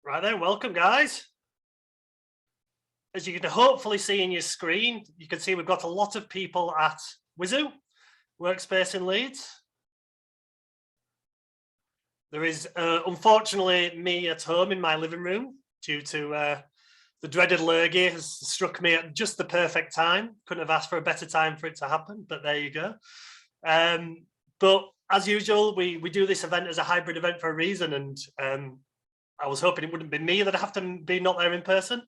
Right then, welcome guys. As you can hopefully see in your screen, you can see we've got a lot of people at Wizoo Workspace in Leeds. There is unfortunately me at home in my living room due to the dreaded lurgy has struck me at just the perfect time. Couldn't have asked for a better time for it to happen, but there you go. But as usual, we do this event as a hybrid event for a reason, and I was hoping it wouldn't be me that I have to be not there in person,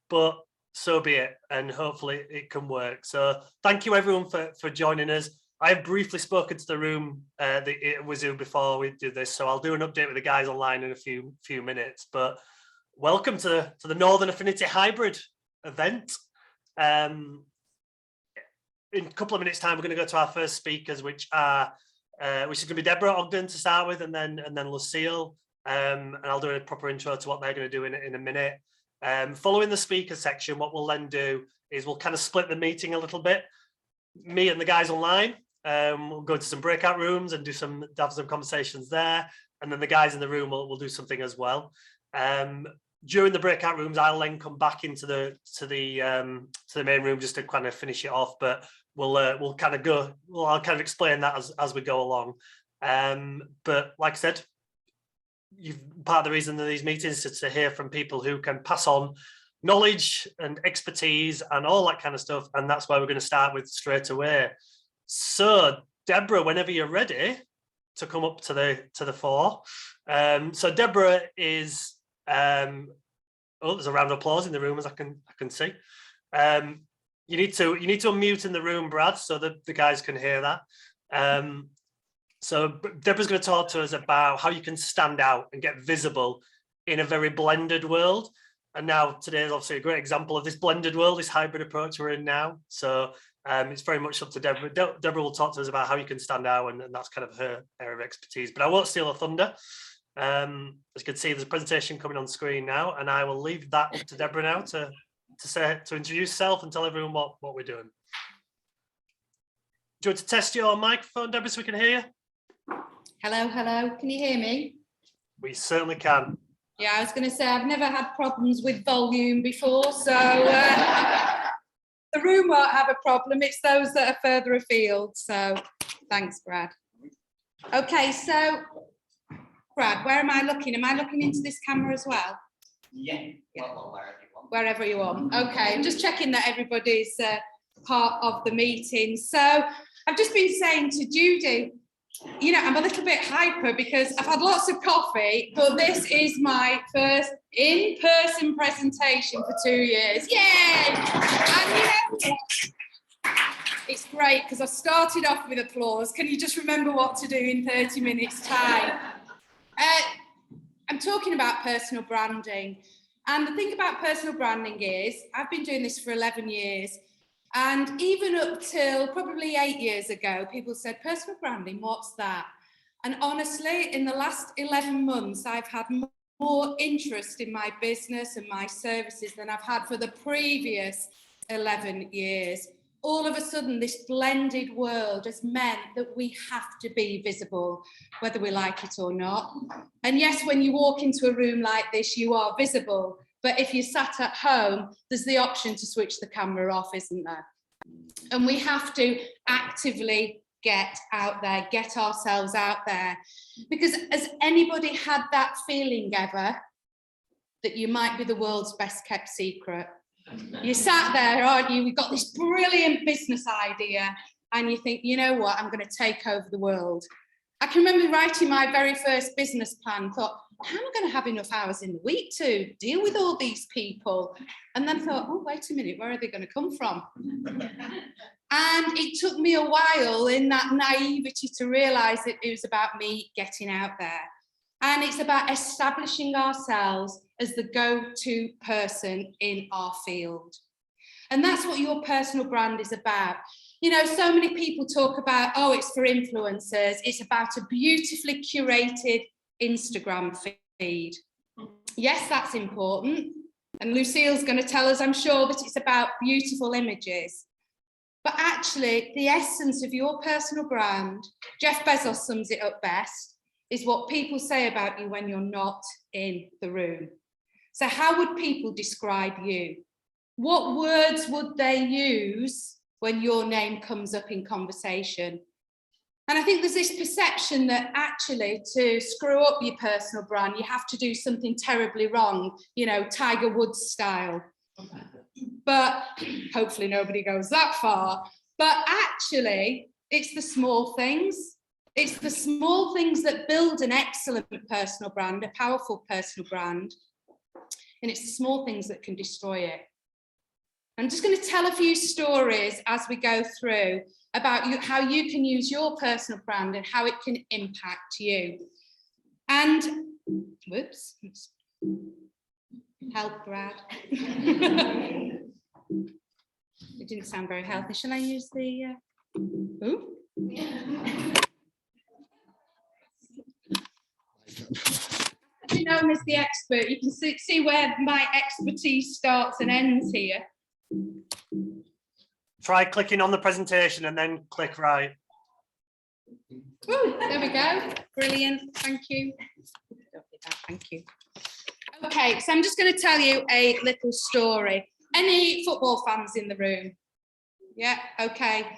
but so be it, and hopefully it can work. So thank you everyone for joining us. I have briefly spoken to the room at Wizoo before we do this, so I'll do an update with the guys online in a few minutes. But welcome to the Northern Affinity hybrid event. In a couple of minutes time, we're going to go to our first speakers, which is going to be Deborah, Ogden to start with, and then Lucille. And I'll do a proper intro to what they're going to do in a minute. Following the speaker section, what we'll then do is we'll kind of split the meeting a little bit. Me and the guys online, we'll go to some breakout rooms and have some conversations there, and then the guys in the room will do something as well. During the breakout rooms, I'll then come back into the main room just to kind of finish it off. But I'll kind of explain that as we go along. But like I said, part of the reason of these meetings is to hear from people who can pass on knowledge and expertise and all that kind of stuff, and that's why we're going to start with straight away. So Deborah, whenever you're ready to come up to the fore. So Deborah is oh, there's a round of applause in the room, as I can see. You need to unmute in the room, Brad, so that the guys can hear that. So Deborah's going to talk to us about how you can stand out and get visible in a very blended world. And now today is obviously a great example of this blended world, this hybrid approach we're in now. So it's very much up to Deborah. Deborah will talk to us about how you can stand out, and that's kind of her area of expertise. But I won't steal her thunder. As you can see, there's a presentation coming on screen now, and I will leave that up to Deborah now to introduce yourself and tell everyone what we're doing. Do you want to test your microphone, Deborah, so we can hear you? Hello, can you hear me? We certainly can. Yeah, I was going to say I've never had problems with volume before, so the room won't have a problem. It's those that are further afield. So thanks, Brad. Okay, so Brad, where am I looking? Am I looking into this camera as well? Yeah. Well, wherever you want. Wherever you want. Okay, I'm just checking that everybody's part of the meeting. So I've just been saying to Judy, you know, I'm a little bit hyper because I've had lots of coffee, but this is my first in-person presentation for 2 years. Yay! And you know, it's great because I started off with applause. Can you just remember what to do in 30 minutes time? I'm talking about personal branding. And the thing about personal branding is I've been doing this for 11 years. And even up till probably 8 years ago, people said, personal branding, what's that? And honestly, in the last 11 months, I've had more interest in my business and my services than I've had for the previous 11 years. All of a sudden, this blended world has meant that we have to be visible, whether we like it or not. And yes, when you walk into a room like this, you are visible. But if you sat at home, there's the option to switch the camera off, isn't there? And we have to actively get out there, get ourselves out there. Because has anybody had that feeling ever that you might be the world's best kept secret? You sat there, aren't you? We've got this brilliant business idea and you think, you know what, I'm going to take over the world. I can remember writing my very first business plan, thought, how am I going to have enough hours in the week to deal with all these people? And then thought, oh, wait a minute, where are they going to come from? And it took me a while in that naivety to realise that it was about me getting out there. And it's about establishing ourselves as the go-to person in our field. And that's what your personal brand is about. You know, so many people talk about, oh, it's for influencers. It's about a beautifully curated Instagram feed. Yes, that's important. And Lucille's going to tell us, I'm sure, that it's about beautiful images. But actually, the essence of your personal brand, Jeff Bezos sums it up best, is what people say about you when you're not in the room. So how would people describe you? What words would they use when your name comes up in conversation? And I think there's this perception that actually to screw up your personal brand, you have to do something terribly wrong, you know, Tiger Woods style. But hopefully nobody goes that far. But actually, it's the small things. It's the small things that build an excellent personal brand, a powerful personal brand. And it's the small things that can destroy it. I'm just going to tell a few stories as we go through about how you can use your personal brand and how it can impact you. And, whoops, help, Brad. It didn't sound very healthy. Shall I use the, ooh? You're known as the expert. You can see where my expertise starts and ends here. Try clicking on the presentation and then click right. Ooh, there we go. Brilliant. Thank you. Thank you. Okay, so I'm just going to tell you a little story. Any football fans in the room? Yeah, okay.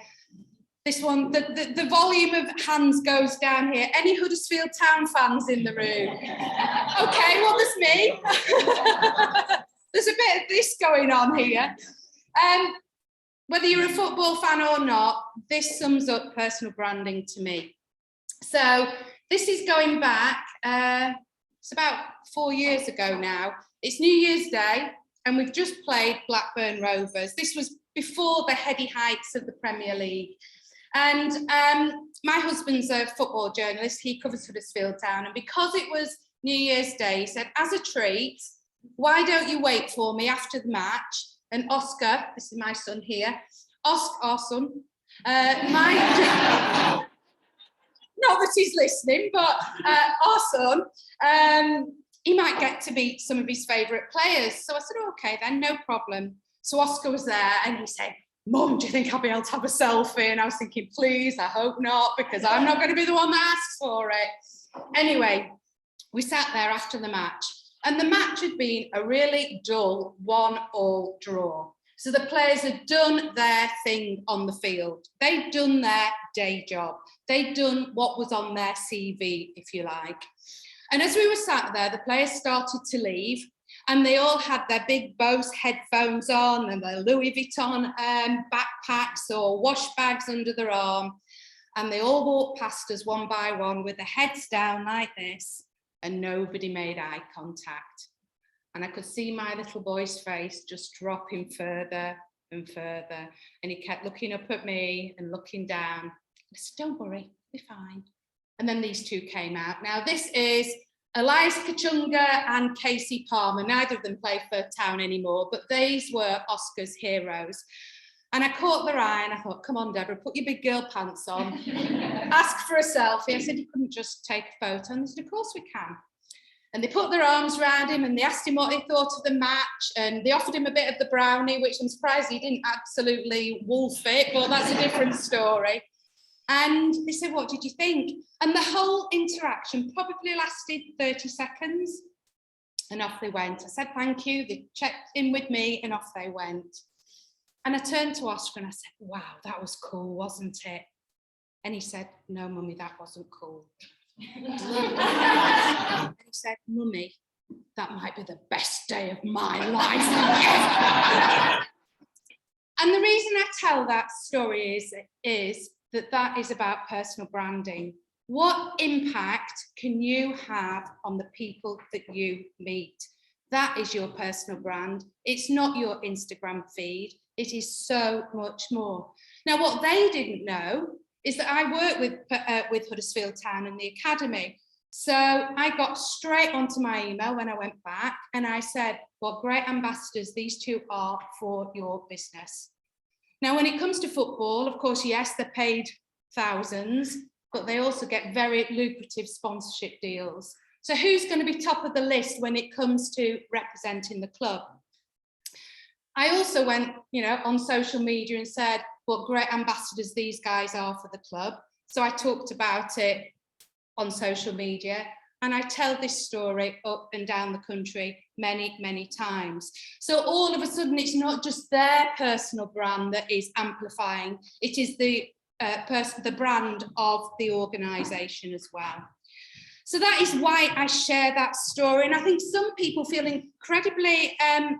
This one, the volume of hands goes down here. Any Huddersfield Town fans in the room? Okay, well, there's me. There's a bit of this going on here. Whether you're a football fan or not, this sums up personal branding to me. So this is going back, it's about 4 years ago now. It's New Year's Day, and we've just played Blackburn Rovers. This was before the heady heights of the Premier League. And my husband's a football journalist. He covers Huddersfield Town. And because it was New Year's Day, he said, as a treat, why don't you wait for me after the match? And Oscar, this is my son here, Oscar, our son, not that he's listening, but our son, he might get to meet some of his favourite players. So I said, okay, then, no problem. So Oscar was there and he said, Mum, do you think I'll be able to have a selfie? And I was thinking, please, I hope not, because I'm not going to be the one that asks for it. Anyway, we sat there after the match. And the match had been a really dull 1-1 draw. So the players had done their thing on the field. They'd done their day job. They'd done what was on their CV, if you like. And as we were sat there, the players started to leave, and they all had their big Bose headphones on and their Louis Vuitton backpacks or wash bags under their arm. And they all walked past us one by one with their heads down like this. And nobody made eye contact. And I could see my little boy's face just dropping further and further. And he kept looking up at me and looking down. I said, don't worry, be fine. And then these two came out. Now, this is Elias Kachunga and Casey Palmer. Neither of them play for Town anymore, but these were Oscar's heroes. And I caught their eye and I thought, come on, Deborah, put your big girl pants on. Ask for a selfie. I said, you couldn't just take a photo. And they said, of course we can. And they put their arms around him and they asked him what he thought of the match. And they offered him a bit of the brownie, which I'm surprised he didn't absolutely wolf it, but that's a different story. And they said, what did you think? And the whole interaction probably lasted 30 seconds. And off they went. I said, thank you. They checked in with me and off they went. And I turned to Oscar and I said, wow, that was cool, wasn't it? And he said, no, Mummy, that wasn't cool. And he said, Mummy, that might be the best day of my life. And the reason I tell that story is that is about personal branding. What impact can you have on the people that you meet? That is your personal brand. It's not your Instagram feed. It is so much more. Now, what they didn't know is that I work with Huddersfield Town and the Academy. So I got straight onto my email when I went back and I said, what great ambassadors these two are for your business. Now, when it comes to football, of course, yes, they're paid thousands, but they also get very lucrative sponsorship deals. So who's going to be top of the list when it comes to representing the club? I also went, on social media and said what great ambassadors these guys are for the club. So I talked about it on social media. And I tell this story up and down the country many, many times. So all of a sudden, it's not just their personal brand that is amplifying, it is the brand of the organisation as well. So that is why I share that story. And I think some people feel incredibly,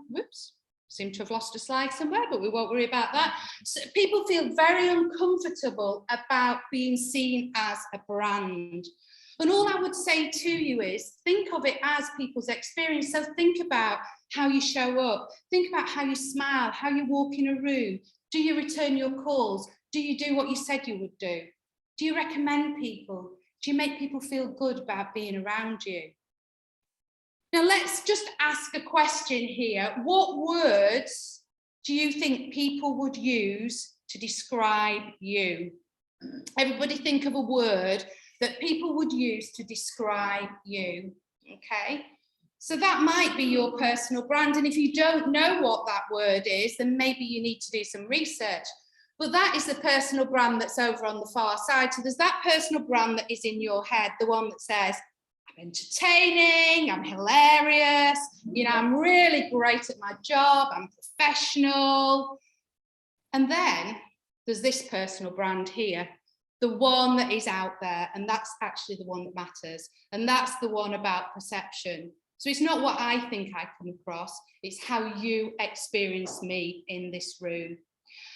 whoops, seem to have lost a slide somewhere, but we won't worry about that. So people feel very uncomfortable about being seen as a brand. And all I would say to you is think of it as people's experience. So think about how you show up, think about how you smile, how you walk in a room. Do you return your calls? Do you do what you said you would do? Do you recommend people? Do you make people feel good about being around you? Now let's just ask a question here. What words do you think people would use to describe you? Everybody think of a word that people would use to describe you, okay? So that might be your personal brand. And if you don't know what that word is, then maybe you need to do some research. But that is the personal brand that's over on the far side. So there's that personal brand that is in your head, the one that says, I'm entertaining, I'm hilarious, you know, I'm really great at my job, I'm professional. And then there's this personal brand here, the one that is out there, and that's actually the one that matters. And that's the one about perception. So it's not what I think I come across, it's how you experience me in this room.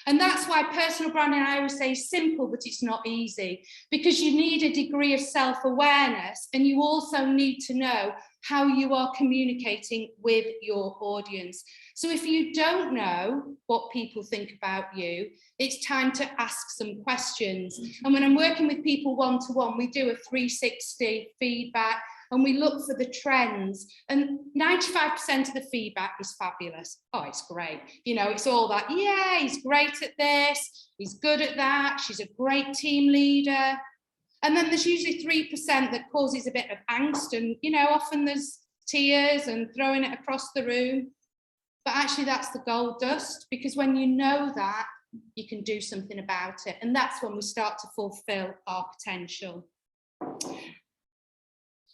And that's why personal branding, I always say, is simple, but it's not easy, because you need a degree of self-awareness, and you also need to know how you are communicating with your audience. So if you don't know what people think about you, it's time to ask some questions. And when I'm working with people one-to-one, we do a 360 feedback, and we look for the trends, and 95% of the feedback is fabulous. Oh, it's great. You know, it's all that, yeah, he's great at this, he's good at that, she's a great team leader. And then there's usually 3% that causes a bit of angst, and, you know, often there's tears and throwing it across the room. But actually that's the gold dust, because when you know that, you can do something about it. And that's when we start to fulfill our potential.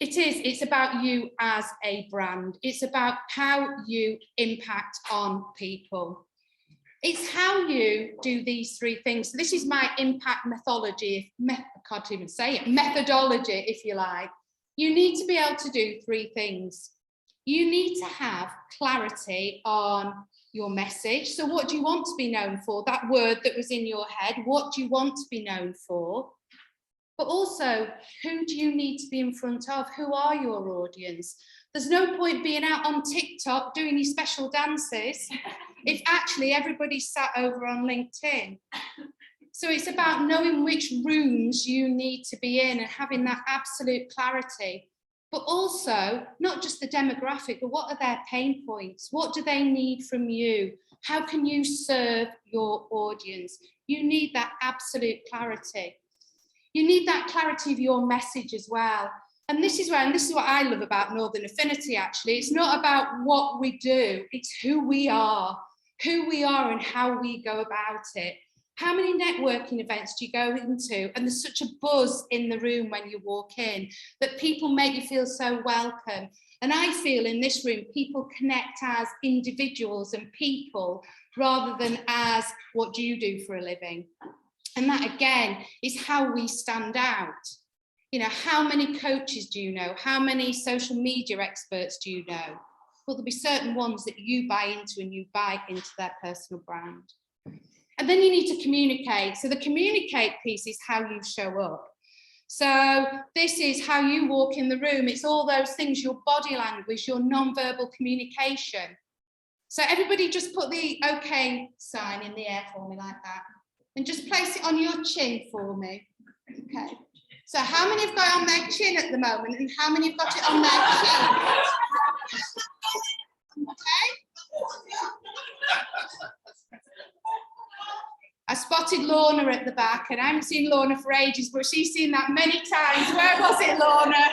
It's about you as a brand. It's about how you impact on people. It's how you do these three things. So this is my impact methodology, I can't even say it, methodology, if you like. You need to be able to do three things. You need to have clarity on your message. So what do you want to be known for? That word that was in your head, what do you want to be known for? But also, who do you need to be in front of? Who are your audience? There's no point being out on TikTok doing these special dances if actually everybody's sat over on LinkedIn. So it's about knowing which rooms you need to be in and having that absolute clarity. But also, not just the demographic, but what are their pain points? What do they need from you? How can you serve your audience? You need that absolute clarity. You need that clarity of your message as well. And this is what I love about Northern Affinity, actually. It's not about what we do, it's who we are and how we go about it. How many networking events do you go into? And there's such a buzz in the room when you walk in that people make you feel so welcome. And I feel in this room, people connect as individuals and people rather than as what do you do for a living? And that, again, is how we stand out. You know, how many coaches do you know? How many social media experts do you know? Well, there'll be certain ones that you buy into and you buy into their personal brand. And then you need to communicate. So the communicate piece is how you show up. So this is how you walk in the room. It's all those things, your body language, your non-verbal communication. So everybody just put the okay sign in the air for me like that. And just place it on your chin for me. Okay. So how many have got it on their chin at the moment, and how many have got it on their chin? Okay. I spotted Lorna at the back, and I haven't seen Lorna for ages, but she's seen that many times. Where was it, Lorna?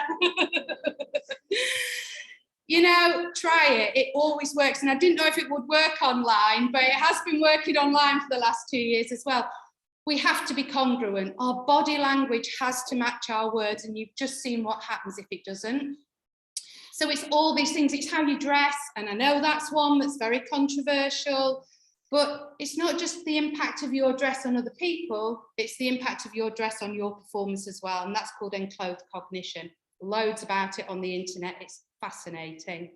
You know, try it. It always works. And I didn't know if it would work online, but it has been working online for the last 2 years as well. we have to be congruent. Our body language has to match our words, and you've just seen what happens if it doesn't. So it's all these things, it's how you dress, and I know that's one that's very controversial, but it's not just the impact of your dress on other people, it's the impact of your dress on your performance as well, and that's called enclothed cognition. Loads about it on the internet, it's fascinating.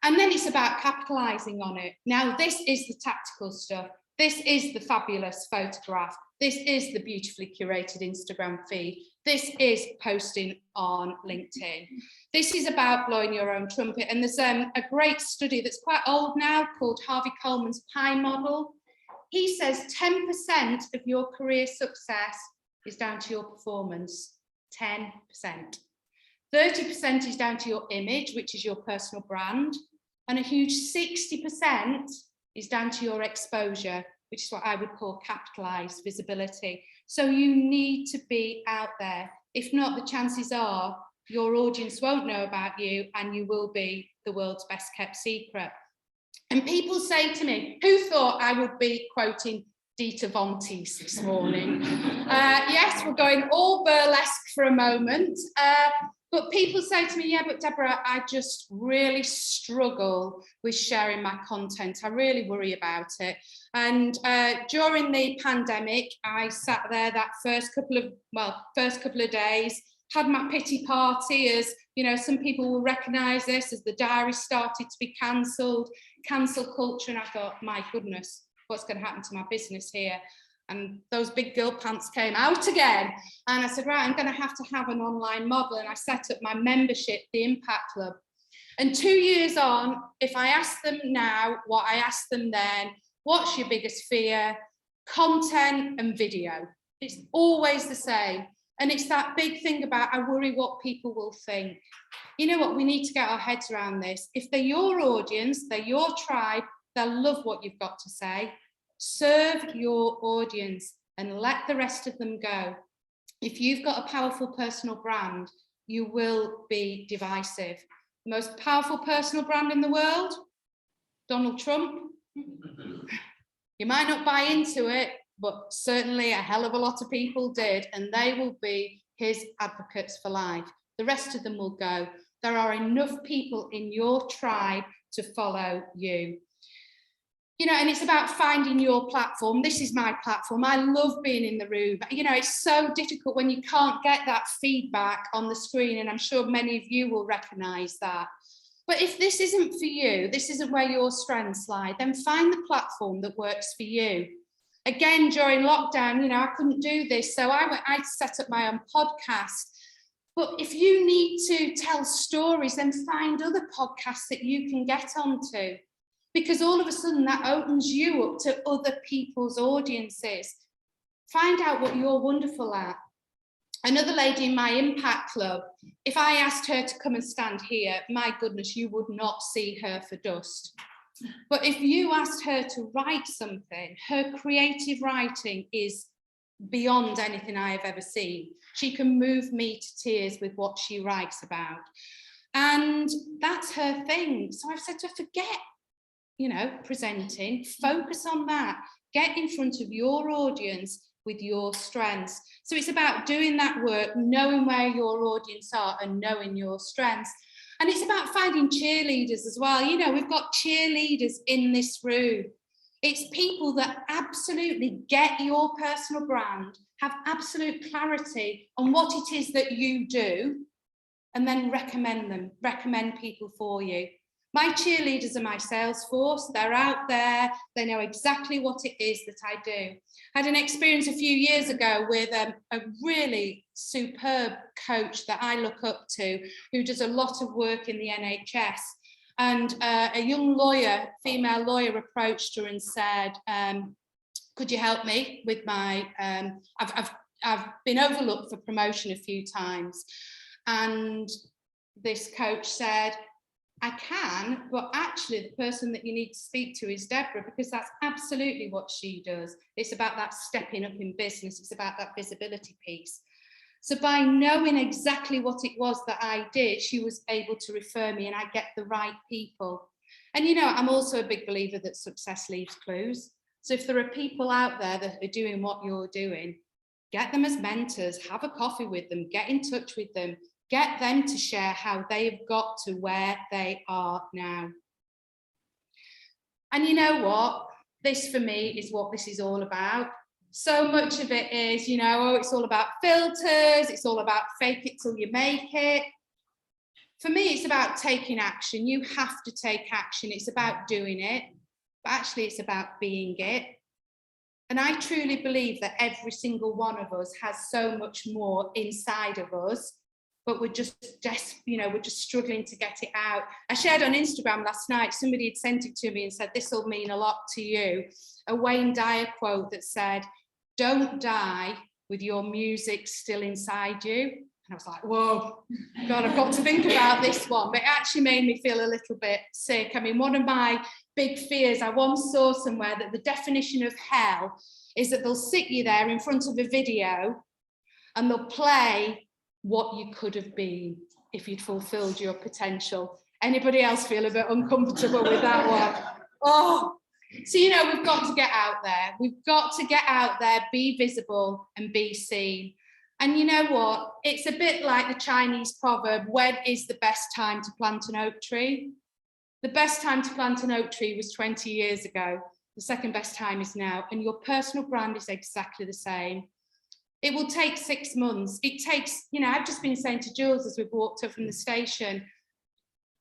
And then it's about capitalising on it. Now, this is the tactical stuff. This is the fabulous photograph. This is the beautifully curated Instagram feed. This is posting on LinkedIn. This is about blowing your own trumpet. And there's a great study that's quite old now called Harvey Coleman's Pie Model. He says 10% of your career success is down to your performance, 10%. 30% is down to your image, which is your personal brand. And a huge 60% is down to your exposure, which is what I would call capitalized visibility. So you need to be out there. If not, the chances are your audience won't know about you and you will be the world's best kept secret. And people say to me, who thought I would be quoting Dita Von Teese this morning? Yes, we're going all burlesque for a moment. But people say to me, yeah, but Deborah, I just really struggle with sharing my content. I really worry about it. And during the pandemic, I sat there that first couple of days, had my pity party, as you know, some people will recognise this as the diary started to be cancelled, cancel culture. And I thought, my goodness, what's going to happen to my business here? And those big girl pants came out again. And I said, right, I'm going to have an online model. And I set up my membership, the Impact Club. And 2 years on, if I ask them now what I asked them then, what's your biggest fear? Content and video. It's always the same. And it's that big thing about, I worry what people will think. You know what, we need to get our heads around this. If they're your audience, they're your tribe, they'll love what you've got to say. Serve your audience and let the rest of them go. If you've got a powerful personal brand, you will be divisive. The most powerful personal brand in the world, Donald Trump. You might not buy into it, but certainly a hell of a lot of people did, and they will be his advocates for life. The rest of them will go. There are enough people in your tribe to follow you. You know, and it's about finding your platform. This is my platform. I love being in the room. You know, it's so difficult when you can't get that feedback on the screen, and I'm sure many of you will recognise that. But if this isn't for you, this isn't where your strengths lie, then find the platform that works for you. Again, during lockdown, you know, I couldn't do this, so I set up my own podcast. But if you need to tell stories, then find other podcasts that you can get onto. Because all of a sudden that opens you up to other people's audiences. Find out what you're wonderful at. Another lady in my Impact Club, if I asked her to come and stand here, my goodness, you would not see her for dust. But if you asked her to write something, her creative writing is beyond anything I have ever seen. She can move me to tears with what she writes about. And that's her thing. So I've said to her, forget, you know, presenting, focus on that, get in front of your audience with your strengths. So it's about doing that work, knowing where your audience are and knowing your strengths. And it's about finding cheerleaders as well. You know, we've got cheerleaders in this room. It's people that absolutely get your personal brand, have absolute clarity on what it is that you do, and then recommend people for you. My cheerleaders are my sales force. They're out there. They know exactly what it is that I do. I had an experience a few years ago with a really superb coach that I look up to, who does a lot of work in the NHS. And a young lawyer, female lawyer, approached her and said, could you help me with my, I've been overlooked for promotion a few times. And this coach said, I can, but actually the person that you need to speak to is Deborah, because that's absolutely what she does. It's about that stepping up in business. It's about that visibility piece. So by knowing exactly what it was that I did, she was able to refer me and I get the right people. And, you know, I'm also a big believer that success leaves clues. So if there are people out there that are doing what you're doing, get them as mentors, have a coffee with them, get in touch with them, get them to share how they've got to where they are now. And you know what? This for me is what this is all about. So much of it is, you know, oh, it's all about filters, it's all about fake it till you make it. For me, it's about taking action. You have to take action. It's about doing it, but actually it's about being it. And I truly believe that every single one of us has so much more inside of us, but we're just we're just struggling to get it out. I shared on Instagram last night, somebody had sent it to me and said, this will mean a lot to you. A Wayne Dyer quote that said, don't die with your music still inside you. And I was like, whoa, God, I've got to think about this one. But it actually made me feel a little bit sick. I mean, one of my big fears, I once saw somewhere that the definition of hell is that they'll sit you there in front of a video and they'll play what you could have been if you'd fulfilled your potential. Anybody else feel a bit uncomfortable with that one? Oh, so, you know, we've got to get out there. We've got to get out there, be visible and be seen. And you know what? It's a bit like the Chinese proverb, when is the best time to plant an oak tree? The best time to plant an oak tree was 20 years ago. The second best time is now. And your personal brand is exactly the same. It will take 6 months. It takes, you know, I've just been saying to Jules as we've walked up from the station,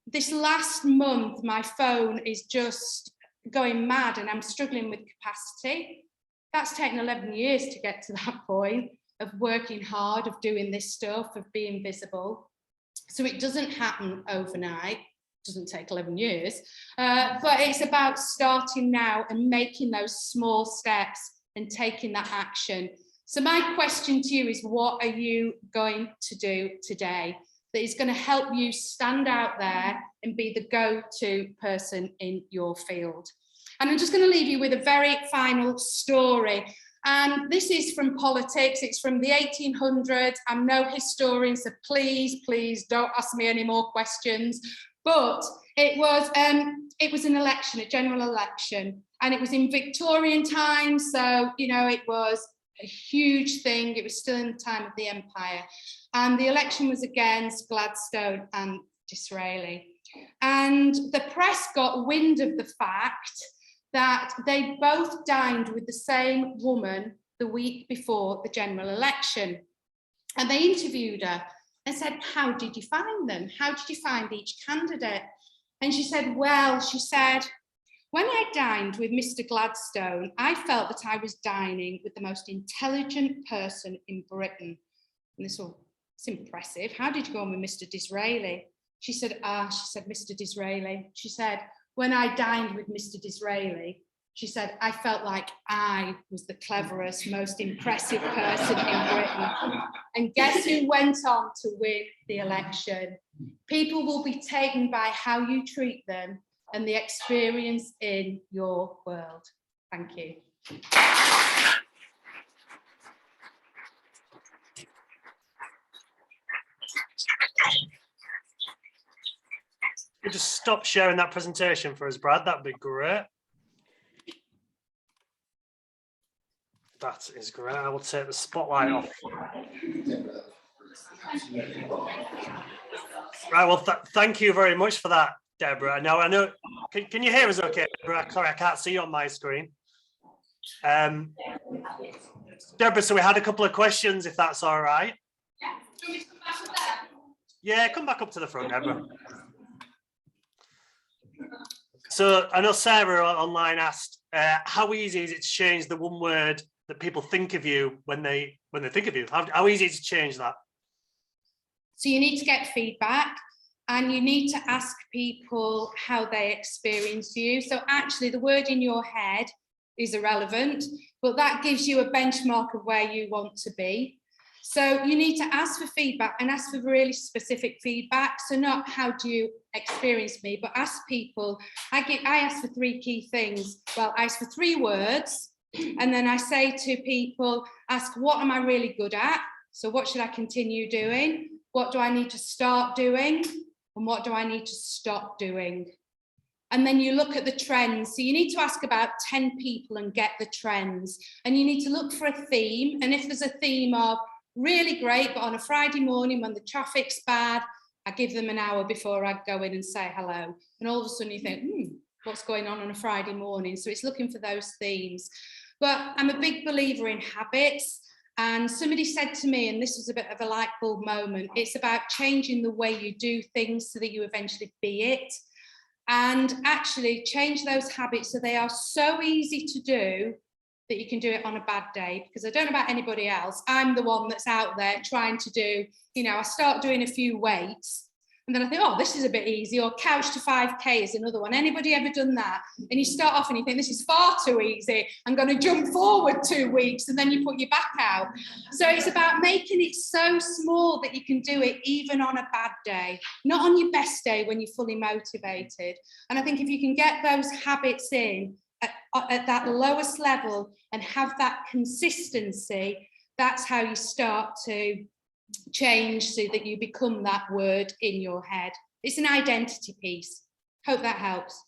this last month, my phone is just going mad and I'm struggling with capacity. That's taken 11 years to get to that point of working hard, of doing this stuff, of being visible. So it doesn't happen overnight. It doesn't take 11 years, but it's about starting now and making those small steps and taking that action. So my question to you is, what are you going to do today that is going to help you stand out there and be the go-to person in your field? And I'm just going to leave you with a very final story. And this is from politics. It's from the 1800s. I'm no historian, so please don't ask me any more questions. But it was an election, a general election, and it was in Victorian times. So, you know, it was a huge thing. It was still in the time of the empire. And the election was against Gladstone and Disraeli. And the press got wind of the fact that they both dined with the same woman the week before the general election. And they interviewed her and said, how did you find them? How did you find each candidate? And she said, well, she said, when I dined with Mr. Gladstone, I felt that I was dining with the most intelligent person in Britain. And this was, it's impressive. How did you go on with Mr. Disraeli? She said, Mr. Disraeli. She said, when I dined with Mr. Disraeli, she said, I felt like I was the cleverest, most impressive person in Britain. And guess who went on to win the election? People will be taken by how you treat them and the experience in your world. Thank you. You just stop sharing that presentation for us, Brad. That'd be great. That is great. I will take the spotlight off. Right. Well, thank you very much for that, Deborah. Now I know. Can you hear us? Okay, Deborah. Sorry, I can't see you on my screen. Deborah, so we had a couple of questions, if that's all right. Yeah, come back up to the front, Deborah. So I know Sarah online asked, how easy is it to change the one word that people think of you when they think of you? How easy is it to change that? So you need to get feedback and you need to ask people how they experience you. So actually the word in your head is irrelevant, but that gives you a benchmark of where you want to be. So you need to ask for feedback and ask for really specific feedback. So not how do you experience me, but ask people. I ask for 3 key things. Well, I ask for 3 words, and then I say to people, ask what am I really good at? So what should I continue doing? What do I need to start doing? And what do I need to stop doing? And then you look at the trends. So you need to ask about 10 people and get the trends. And you need to look for a theme. And if there's a theme of really great, but on a Friday morning when the traffic's bad, I give them an hour before I go in and say hello. And all of a sudden you think, what's going on a Friday morning? So it's looking for those themes. But I'm a big believer in habits. And somebody said to me, and this was a bit of a light bulb moment, it's about changing the way you do things so that you eventually be it. And actually change those habits so they are so easy to do that you can do it on a bad day. Because I don't know about anybody else, I'm the one that's out there trying to do, you know, I start doing a few weights and then I think, oh, this is a bit easy, or couch to 5K is another one. Anybody ever done that? And you start off and you think, this is far too easy, I'm going to jump forward 2 weeks, and then you put your back out. So it's about making it so small that you can do it even on a bad day, not on your best day when you're fully motivated. And I think if you can get those habits in at that lowest level and have that consistency, that's how you start to change so that you become that word in your head. It's an identity piece. Hope that helps.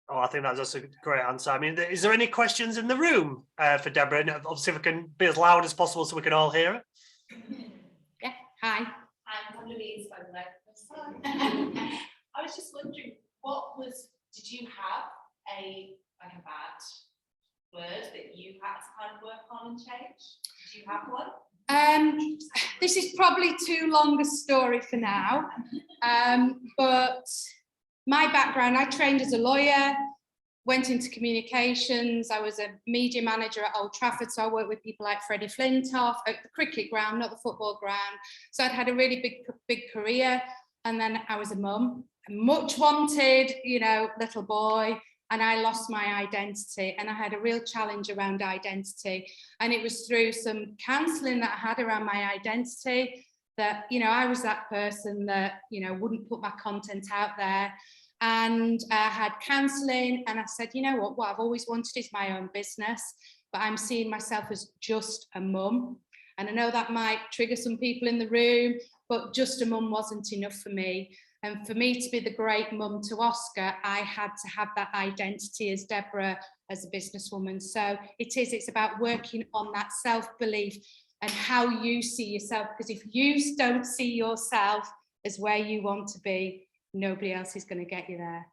Oh, I think that's a great answer. I mean, is there any questions in the room for Deborah? And obviously, if we can be as loud as possible so we can all hear it. Yeah, hi. I'm Louise, by the way. I was just wondering, did you have a bad word that you had to kind of work on and change? Did you have one? This is probably too long a story for now, but my background, I trained as a lawyer, went into communications. I was a media manager at Old Trafford, so I worked with people like Freddie Flintoff at the cricket ground, not the football ground. So I'd had a really big career, and then I was a mum, a much wanted, you know, little boy. And I lost my identity, and I had a real challenge around identity. And it was through some counselling that I had around my identity that, you know, I was that person that, you know, wouldn't put my content out there. And I had counselling, and I said, you know what I've always wanted is my own business, but I'm seeing myself as just a mum. And I know that might trigger some people in the room, but just a mum wasn't enough for me. And for me to be the great mum to Oscar, I had to have that identity as Deborah, as a businesswoman. So it's about working on that self-belief and how you see yourself. Because if you don't see yourself as where you want to be, nobody else is going to get you there.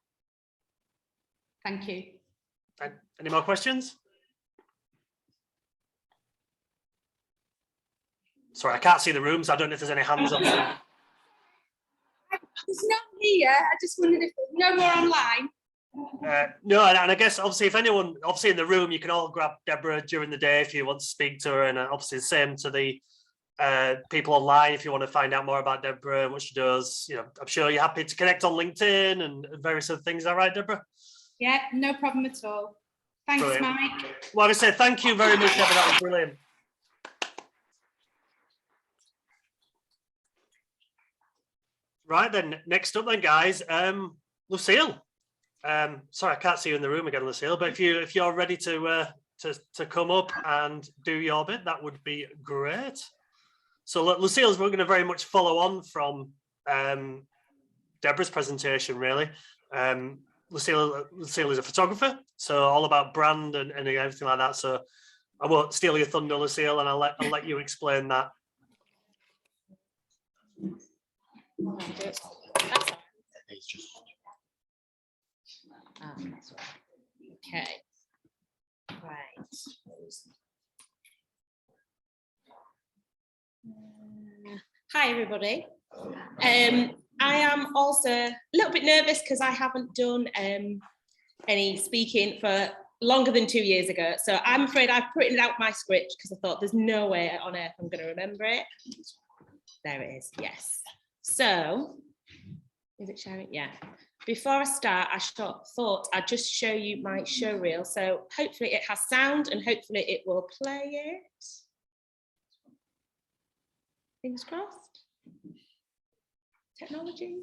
Thank you. Any more questions? Sorry, I can't see the room, so I don't know if there's any hands up. There's none here. I just wondered if there's no more online. No, and I guess obviously if anyone, obviously in the room, you can all grab Deborah during the day if you want to speak to her, and obviously the same to the people online if you want to find out more about Deborah and what she does. You know, I'm sure you're happy to connect on LinkedIn and various other things. Is that right, Deborah? Yeah, no problem at all. Thanks, Brilliant. Mike. Well, I say thank you very much, Deborah. That was brilliant. Right then, next up then, guys, Lucille. Sorry, I can't see you in the room again, Lucille. But if you're ready to come up and do your bit, that would be great. So, Lucille's, we're going to very much follow on from Deborah's presentation, really. Lucille is a photographer, so all about brand and everything like that. So, I won't steal your thunder, Lucille, and I'll let you explain that. Okay. Right. Hi, everybody. I am also a little bit nervous because I haven't done any speaking for longer than 2 years ago. So I'm afraid I've printed out my script because I thought there's no way on earth I'm going to remember it. There it is. Yes. So, is it sharing? Yeah. Before I start, I thought I'd just show you my show reel. So hopefully it has sound and hopefully it will play it. Fingers crossed. Technology.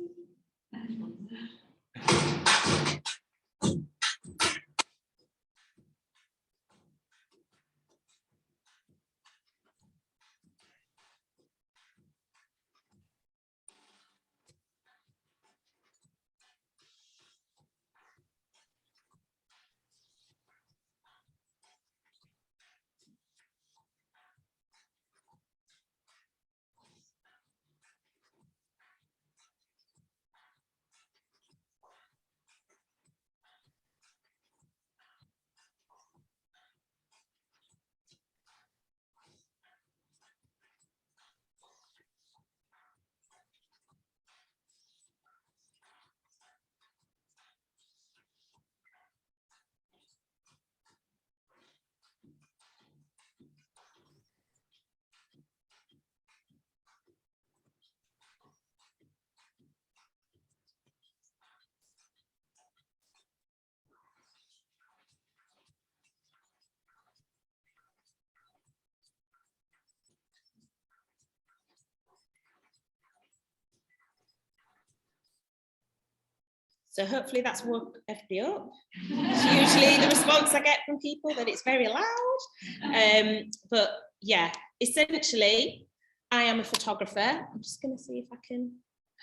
So hopefully that's woke everybody up. It's usually the response I get from people that it's very loud. But yeah, essentially, I am a photographer. I'm just going to see if I can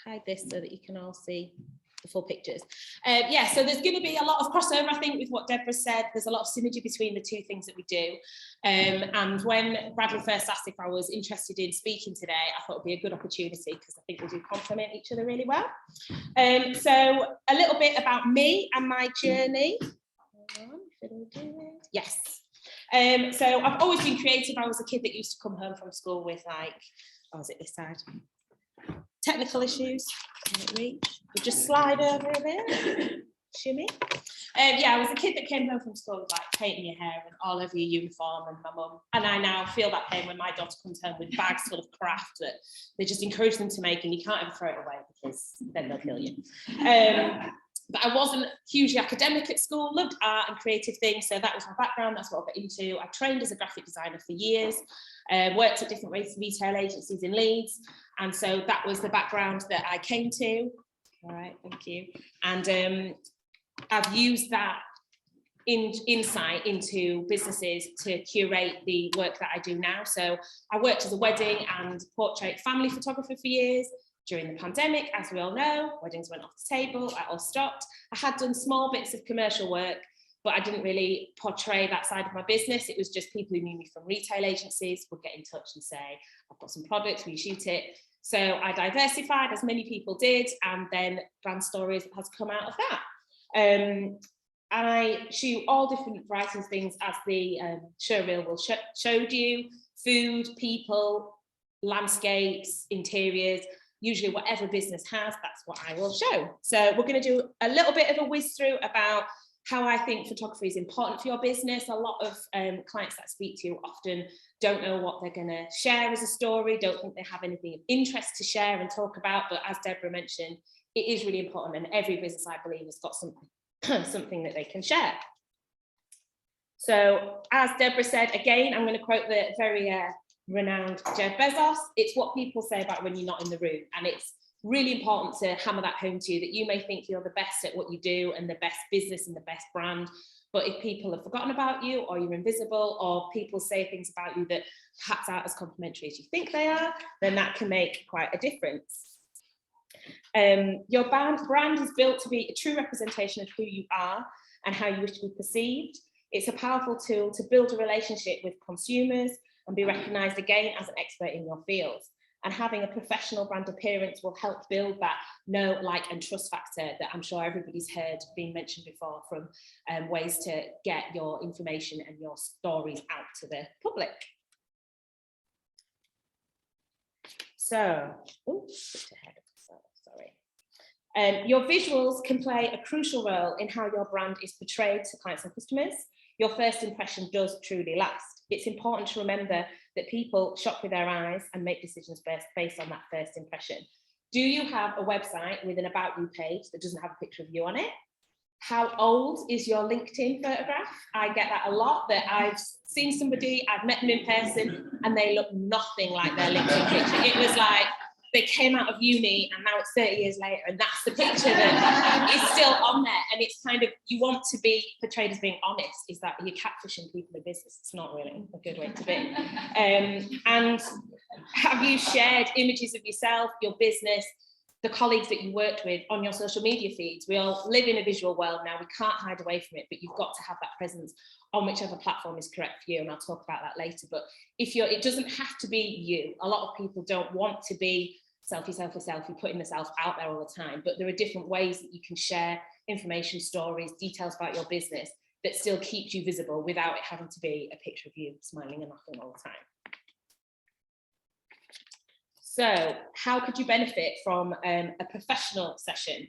hide this so that you can all see the full pictures. Yeah, so there's going to be a lot of crossover, I think, with what Deborah said. There's a lot of synergy between the two things that we do. And when Bradley first asked if I was interested in speaking today, I thought it would be a good opportunity because I think we do complement each other really well. So a little bit about me and my journey. Yes. So I've always been creative. I was a kid that used to come home from school with like, oh, is it this side? Technical issues. Reach. We'll just slide over a bit. Shimmy. Yeah, I was a kid that came home from school with like painting your hair and all over your uniform, and my mum. And I now feel that pain when my daughter comes home with bags full of craft that they just encourage them to make, and you can't ever throw it away because then they'll kill you. But I wasn't hugely academic at school, loved art and creative things, so that was my background, that's what I got into. I trained as a graphic designer for years, worked at different retail agencies in Leeds, and so that was the background that I came to. All right, thank you. And I've used that insight into businesses to curate the work that I do now. So I worked as a wedding and portrait family photographer for years. During the pandemic, as we all know, weddings went off the table, I all stopped. I had done small bits of commercial work, but I didn't really portray that side of my business. It was just people who knew me from retail agencies would get in touch and say, I've got some products, will you shoot it? So I diversified, as many people did, and then Brand Stories has come out of that. I shoot all different varieties of things, as the show reel will showed you: food, people, landscapes, interiors. Usually whatever business has, that's what I will show. So we're going to do a little bit of a whiz through about how I think photography is important for your business. A lot of clients that I speak to often don't know what they're going to share as a story, don't think they have anything of interest to share and talk about. But as Deborah mentioned, it is really important, and every business, I believe, has got something that they can share. So as Deborah said, again, I'm going to quote the very renowned Jeff Bezos. It's what people say about when you're not in the room, and it's really important to hammer that home to you, that you may think you're the best at what you do and the best business and the best brand, but if people have forgotten about you, or you're invisible, or people say things about you that perhaps aren't as complimentary as you think they are, then that can make quite a difference. Your brand is built to be a true representation of who you are and how you wish to be perceived. It's a powerful tool to build a relationship with consumers and be recognised again as an expert in your field. And having a professional brand appearance will help build that know, like and trust factor that I'm sure everybody's heard being mentioned before, from ways to get your information and your stories out to the public. So, your visuals can play a crucial role in how your brand is portrayed to clients and customers. Your first impression does truly last. It's important to remember that people shop with their eyes and make decisions based on that first impression. Do you have a website with an About You page that doesn't have a picture of you on it? How old is your LinkedIn photograph? I get that a lot, that I've seen somebody, I've met them in person, and they look nothing like their LinkedIn picture. It was like they came out of uni and now it's 30 years later, and that's the picture that is still on there. And it's kind of, you want to be portrayed as being honest, is that you're catfishing people in business. It's not really a good way to be. And have you shared images of yourself, your business, the colleagues that you worked with on your social media feeds? We all live in a visual world now, we can't hide away from it, but you've got to have that presence on whichever platform is correct for you, and I'll talk about that later. But if you're, it doesn't have to be you. A lot of people don't want to be selfie, putting themselves out there all the time, but there are different ways that you can share information, stories, details about your business that still keeps you visible without it having to be a picture of you smiling and laughing all the time. So how could you benefit from a professional session?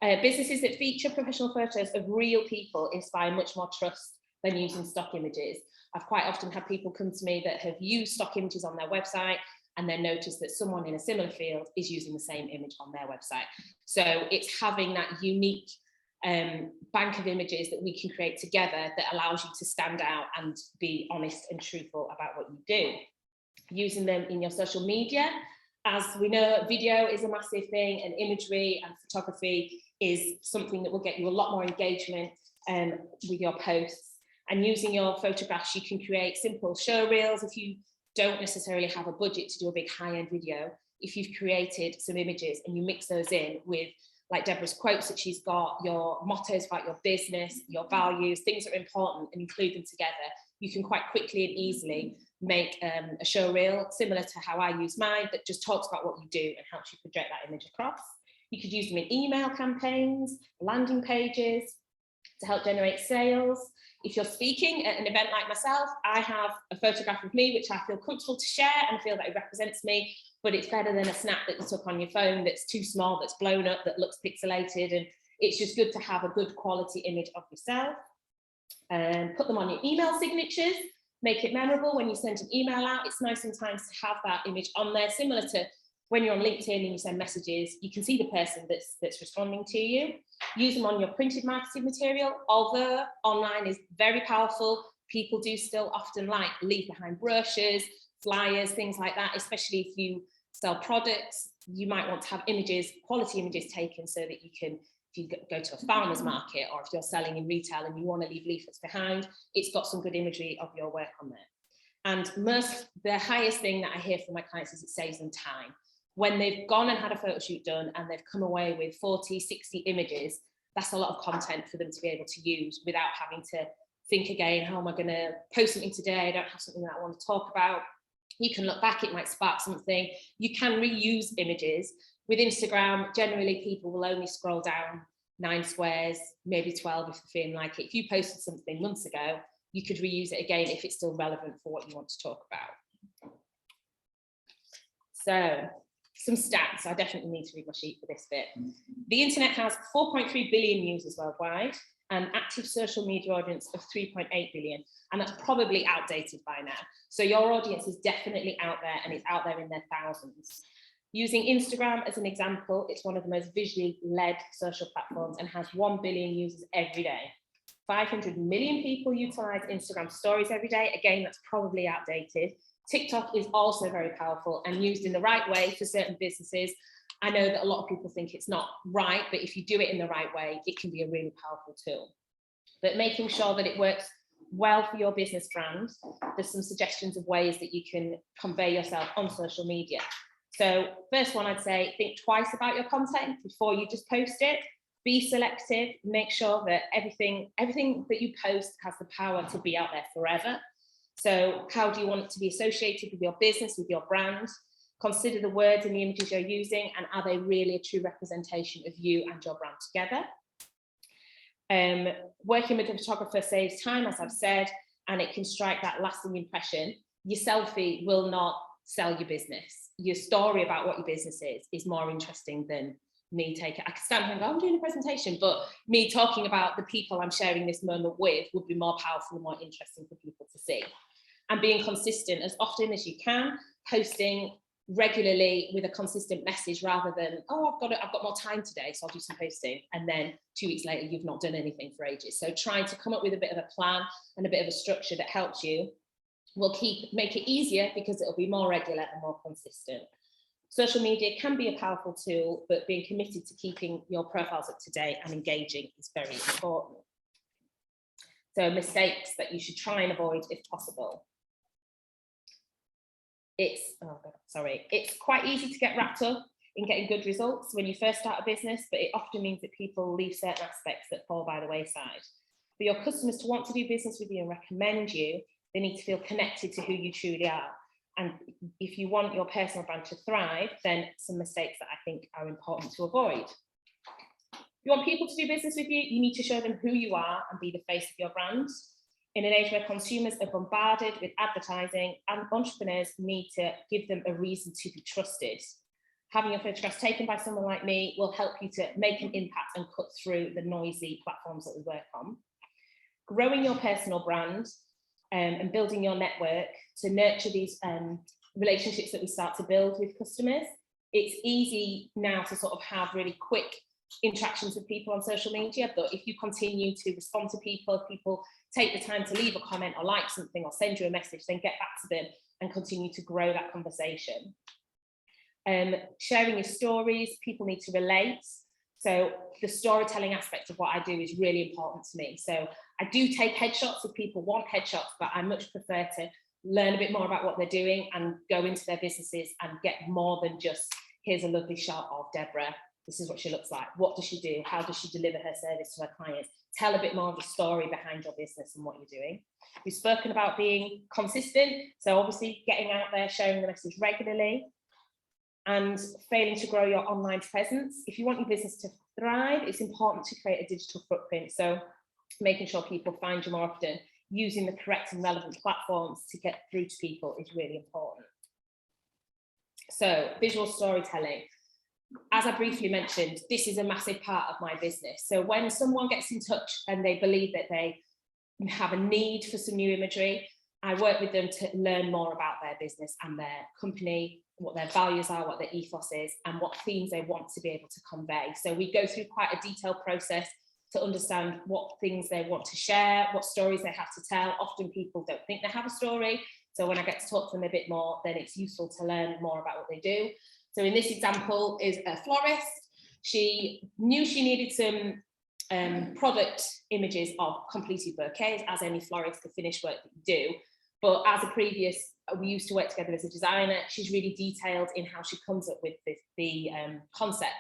Businesses that feature professional photos of real people inspire much more trust than using stock images. I've quite often had people come to me that have used stock images on their website and then noticed that someone in a similar field is using the same image on their website. So it's having that unique bank of images that we can create together that allows you to stand out and be honest and truthful about what you do. Using them in your social media. As we know, video is a massive thing, and imagery and photography is something that will get you a lot more engagement with your posts. And using your photographs, you can create simple show reels if you don't necessarily have a budget to do a big high-end video. If you've created some images and you mix those in with, like Deborah's quotes that she's got, your mottos about your business, your values, things that are important, and include them together, you can quite quickly and easily make a show reel similar to how I use mine, that just talks about what you do and helps you project that image across. You could use them in email campaigns, landing pages to help generate sales. If you're speaking at an event like myself, I have a photograph of me which I feel comfortable to share and feel that it represents me, but it's better than a snap that you took on your phone that's too small, that's blown up, that looks pixelated, and it's just good to have a good quality image of yourself. Put them on your email signatures, make it memorable when you send an email out. It's nice sometimes to have that image on there, similar to when you're on LinkedIn and you send messages, you can see the person that's responding to you. Use them on your printed marketing material. Although online is very powerful, people do still often like leave behind brochures, flyers, things like that, especially if you sell products. You might want to have images, quality images taken so that you can, if you go to a farmer's market or if you're selling in retail and you want to leave leaflets behind, it's got some good imagery of your work on there. And the highest thing that I hear from my clients is it saves them time. When they've gone and had a photo shoot done and they've come away with 40, 60 images, that's a lot of content for them to be able to use without having to think again, how am I going to post something today? I don't have something that I want to talk about. You can look back, it might spark something. You can reuse images. With Instagram, generally people will only scroll down 9 squares, maybe 12 if they're feeling like it. If you posted something months ago, you could reuse it again if it's still relevant for what you want to talk about. So, some stats. I definitely need to read my sheet for this bit. The internet has 4.3 billion users worldwide, an active social media audience of 3.8 billion, and that's probably outdated by now. So your audience is definitely out there, and it's out there in their thousands. Using Instagram as an example, it's one of the most visually led social platforms and has 1 billion users every day. 500 million people utilize Instagram stories every day. Again, that's probably outdated. TikTok is also very powerful and used in the right way for certain businesses. I know that a lot of people think it's not right, but if you do it in the right way, it can be a really powerful tool. But making sure that it works well for your business brand, there's some suggestions of ways that you can convey yourself on social media. So first one, I'd say, think twice about your content before you just post it. Be selective, make sure that everything that you post has the power to be out there forever. So how do you want it to be associated with your business, with your brand? Consider the words and the images you're using, and are they really a true representation of you and your brand together? Working with a photographer saves time, as I've said, and it can strike that lasting impression. Your selfie will not sell your business. Your story about what your business is more interesting than me taking. I can stand here and go, I'm doing a presentation, but me talking about the people I'm sharing this moment with would be more powerful and more interesting for people to see. And being consistent as often as you can, posting regularly with a consistent message rather than, oh, I've got more time today, so I'll do some posting, and then 2 weeks later you've not done anything for ages. So trying to come up with a bit of a plan and a bit of a structure that helps you will make it easier because it'll be more regular and more consistent. Social media can be a powerful tool, but being committed to keeping your profiles up to date and engaging is very important. So mistakes that you should try and avoid if possible. It's quite easy to get wrapped up in getting good results when you first start a business, but it often means that people leave certain aspects that fall by the wayside. For your customers to want to do business with you and recommend you, they need to feel connected to who you truly are. And if you want your personal brand to thrive, then some mistakes that I think are important to avoid. If you want people to do business with you, you need to show them who you are and be the face of your brand. In an age where consumers are bombarded with advertising, and entrepreneurs need to give them a reason to be trusted. Having your photographs taken by someone like me will help you to make an impact and cut through the noisy platforms that we work on. Growing your personal brand and building your network to nurture these relationships that we start to build with customers. It's easy now to sort of have really quick interactions with people on social media, but if you continue to respond to people, if people take the time to leave a comment or like something or send you a message, then get back to them and continue to grow that conversation. Sharing your stories, people need to relate. So the storytelling aspect of what I do is really important to me. So I do take headshots if people want headshots, but I much prefer to learn a bit more about what they're doing and go into their businesses and get more than just, here's a lovely shot of Deborah. This is what she looks like. What does she do? How does she deliver her service to her clients? Tell a bit more of the story behind your business and what you're doing. We've spoken about being consistent. So obviously getting out there, sharing the message regularly, and failing to grow your online presence. If you want your business to thrive, it's important to create a digital footprint. So making sure people find you more often, using the correct and relevant platforms to get through to people is really important. So visual storytelling. As I briefly mentioned, this is a massive part of my business. So when someone gets in touch and they believe that they have a need for some new imagery, I work with them to learn more about their business and their company, what their values are, what their ethos is, and what themes they want to be able to convey. So we go through quite a detailed process to understand what things they want to share, what stories they have to tell. Often people don't think they have a story. So when I get to talk to them a bit more, then it's useful to learn more about what they do. So in this example is a florist. She knew she needed some product images of completed bouquets, as any florist, the finished work that you do. But as a previous, we used to work together as a designer, she's really detailed in how she comes up with the concepts.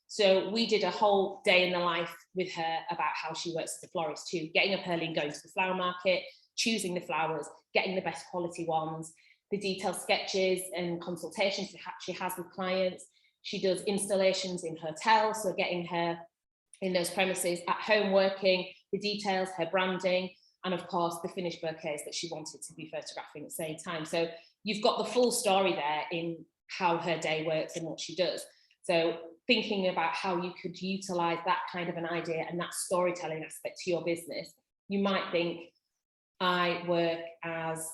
So we did a whole day in the life with her about how she works as a florist too, getting up early and going to the flower market, choosing the flowers, getting the best quality ones, the detailed sketches and consultations she has with clients. She does installations in hotels, so getting her in those premises, at home working, the details, her branding, and of course the finished bouquets that she wanted to be photographing at the same time. So you've got the full story there in how her day works and what she does. So thinking about how you could utilize that kind of an idea and that storytelling aspect to your business, you might think, I work as,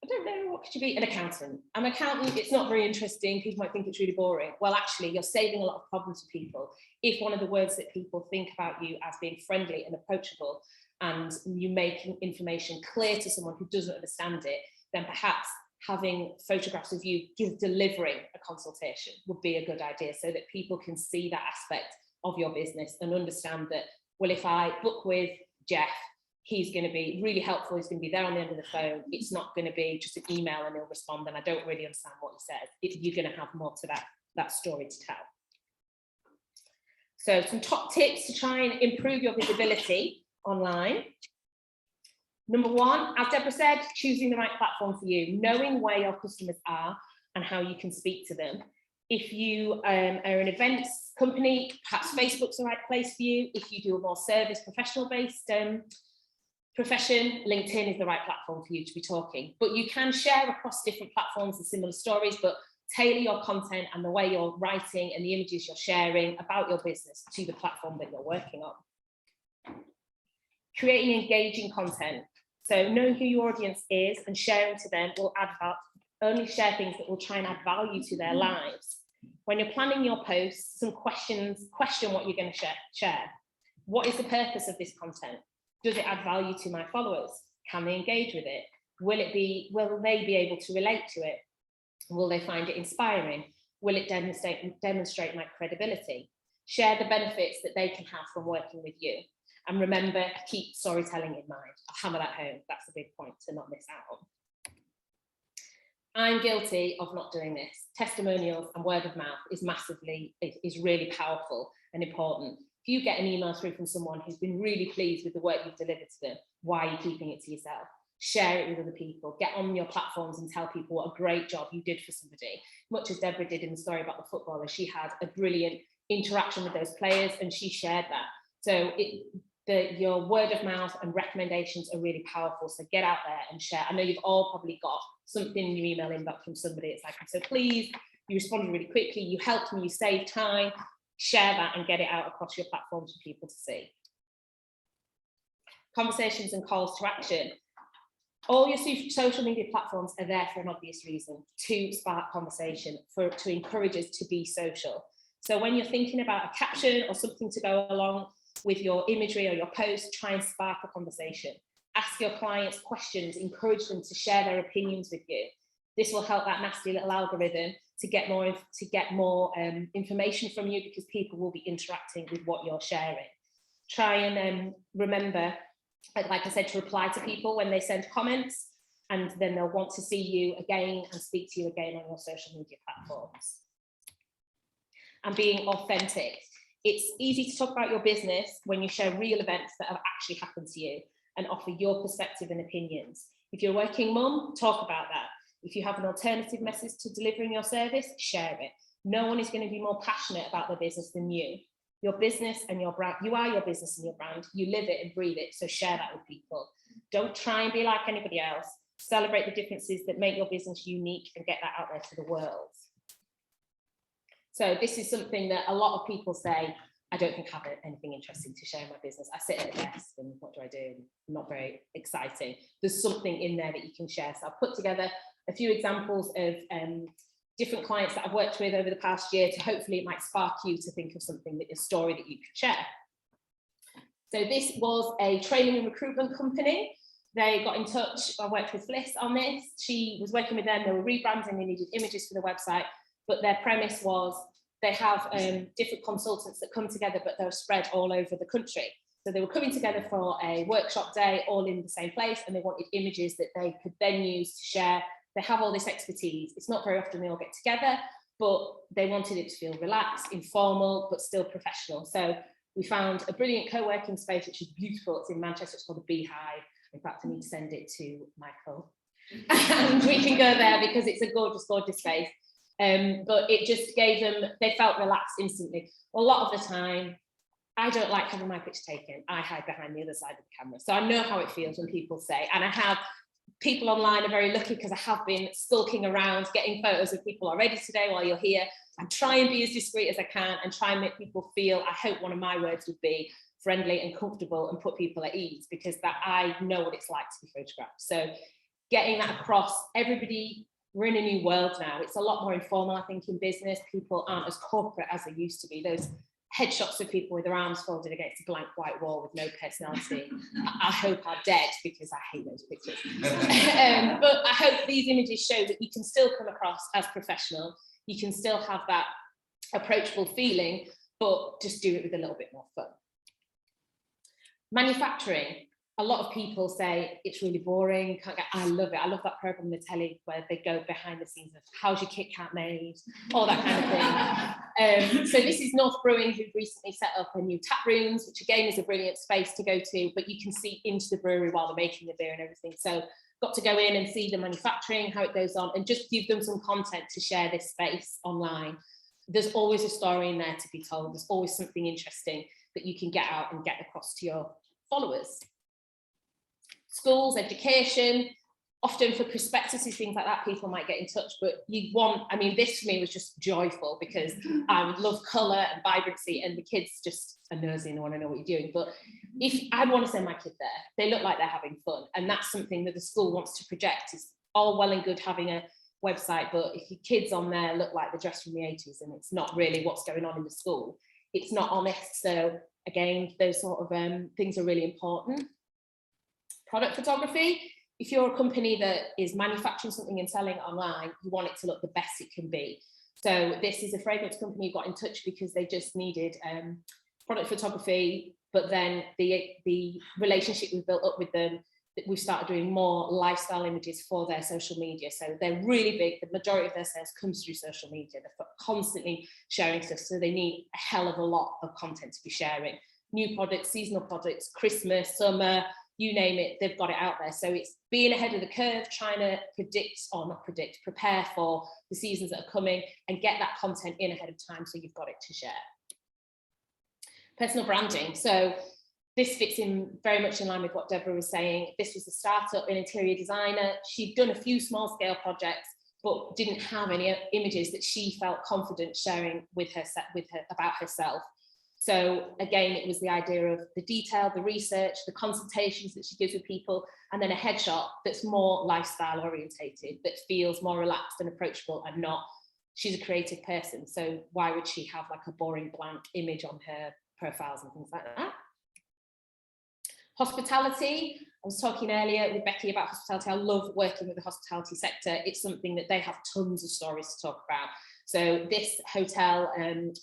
I don't know, what could you be? An accountant. I'm an accountant, it's not very interesting, people might think it's really boring. Well, actually, you're saving a lot of problems for people. If one of the words that people think about you as being friendly and approachable, and you make information clear to someone who doesn't understand it, then perhaps having photographs of you delivering a consultation would be a good idea, so that people can see that aspect of your business and understand that, well, if I book with Jeff, he's going to be really helpful, he's going to be there on the end of the phone. It's not going to be just an email and he'll respond and I don't really understand what he says. You're going to have more to that story to tell. So some top tips to try and improve your visibility online. Number one, as Deborah said, choosing the right platform for you, knowing where your customers are and how you can speak to them. If you are an events company, perhaps Facebook's the right place for you. If you do a more service, professional-based profession, LinkedIn is the right platform for you to be talking. But you can share across different platforms and similar stories, but tailor your content and the way you're writing and the images you're sharing about your business to the platform that you're working on. Creating engaging content. So knowing who your audience is and sharing to them will add value. Only share things that will try and add value to their lives. When you're planning your posts, some question what you're going to share. What is the purpose of this content? Does it add value to my followers? Can they engage with it? Will they be able to relate to it? Will they find it inspiring? Will it demonstrate my credibility? Share the benefits that they can have from working with you. And remember, keep storytelling in mind. I'll hammer that home. That's a big point to not miss out on. I'm guilty of not doing this. Testimonials and word of mouth is really powerful and important. If you get an email through from someone who's been really pleased with the work you've delivered to them, why are you keeping it to yourself? Share it with other people. Get on your platforms and tell people what a great job you did for somebody. Much as Deborah did in the story about the footballer, she had a brilliant interaction with those players and she shared that. So your word of mouth and recommendations are really powerful. So get out there and share. I know you've all probably got something in your email inbox from somebody. It's like, I'm so pleased, you responded really quickly, you helped me, you saved time. Share that and get it out across your platforms for people to see. Conversations and calls to action. All your social media platforms are there for an obvious reason, to spark conversation, to encourage us to be social. So when you're thinking about a caption or something to go along with your imagery or your post, try and spark a conversation. Ask your clients questions, encourage them to share their opinions with you. This will help that nasty little algorithm to get more information from you, because people will be interacting with what you're sharing. Try and remember, like I said, to reply to people when they send comments, and then they'll want to see you again and speak to you again on your social media platforms. And being authentic. It's easy to talk about your business when you share real events that have actually happened to you and offer your perspective and opinions. If you're a working mum, talk about that. If you have an alternative message to delivering your service, share it. No one is going to be more passionate about their business than you. Your business and your brand, you are your business and your brand. You live it and breathe it, so share that with people. Don't try and be like anybody else. Celebrate the differences that make your business unique and get that out there to the world. So this is something that a lot of people say, I don't think I have anything interesting to share in my business. I sit at a desk and what do I do? Not very exciting. There's something in there that you can share. So I've put together a few examples of different clients that I've worked with over the past year, to hopefully it might spark you to think of something, that a story that you could share. So this was a training and recruitment company. They got in touch. I worked with Fliss on this. She was working with them. They were rebranding. They needed images for the website. But their premise was they have different consultants that come together, but they're spread all over the country. So they were coming together for a workshop day, all in the same place, and they wanted images that they could then use to share. They have all this expertise. It's not very often they all get together, but they wanted it to feel relaxed, informal, but still professional. So we found a brilliant co-working space, which is beautiful. It's in Manchester. It's called the Beehive. In fact, I need to send it to Michael. And we can go there because it's a gorgeous, gorgeous space. But it just gave them, they felt relaxed instantly. A lot of the time, I don't like having my picture taken. I hide behind the other side of the camera. So I know how it feels when people say, and I have people online are very lucky because I have been stalking around, getting photos of people already today while you're here. I try and be as discreet as I can and try and make people feel, I hope one of my words would be friendly and comfortable and put people at ease, because that I know what it's like to be photographed. So getting that across, everybody, we're in a new world now. It's a lot more informal, I think, in business. People aren't as corporate as they used to be. Those headshots of people with their arms folded against a blank white wall with no personality, I hope are dead, because I hate those pictures. But I hope these images show that you can still come across as professional. You can still have that approachable feeling, but just do it with a little bit more fun. Manufacturing. A lot of people say it's really boring. I love it. I love that program on the telly where they go behind the scenes of how's your Kit Kat made, all that kind of thing. So this is North Brewing, who've recently set up a new tap rooms, which again is a brilliant space to go to, but you can see into the brewery while they're making the beer and everything. So got to go in and see the manufacturing, how it goes on, and just give them some content to share this space online. There's always a story in there to be told. There's always something interesting that you can get out and get across to your followers. Schools, education, often for prospectuses, things like that, people might get in touch, but you want, I mean, this for me was just joyful because I would love colour and vibrancy, and the kids just are nosy and want to know what you're doing. But if I want to send my kid there, they look like they're having fun, and that's something that the school wants to project. It's all well and good having a website, but if your kids on there look like they're dressed from the 80s and it's not really what's going on in the school, it's not honest. So again, those sort of things are really important. Product photography. If you're a company that is manufacturing something and selling it online, you want it to look the best it can be. So this is a fragrance company who got in touch because they just needed product photography, but then the relationship we built up with them, that we started doing more lifestyle images for their social media. So they're really big. The majority of their sales comes through social media. They're constantly sharing stuff. So they need a hell of a lot of content to be sharing. New products, seasonal products, Christmas, summer, you name it, they've got it out there. So it's being ahead of the curve, trying to prepare for the seasons that are coming and get that content in ahead of time so you've got it to share. Personal branding. So this fits in very much in line with what Deborah was saying. This was a startup, an interior designer. She'd done a few small scale projects, but didn't have any images that she felt confident sharing with her about herself. So again, it was the idea of the detail, the research, the consultations that she gives with people, and then a headshot that's more lifestyle orientated, that feels more relaxed and approachable, and not, she's a creative person, so why would she have like a boring blank image on her profiles and things like that. Hospitality. was talking earlier with Becky about hospitality. I love working with the hospitality sector. It's something that they have tons of stories to talk about. So this hotel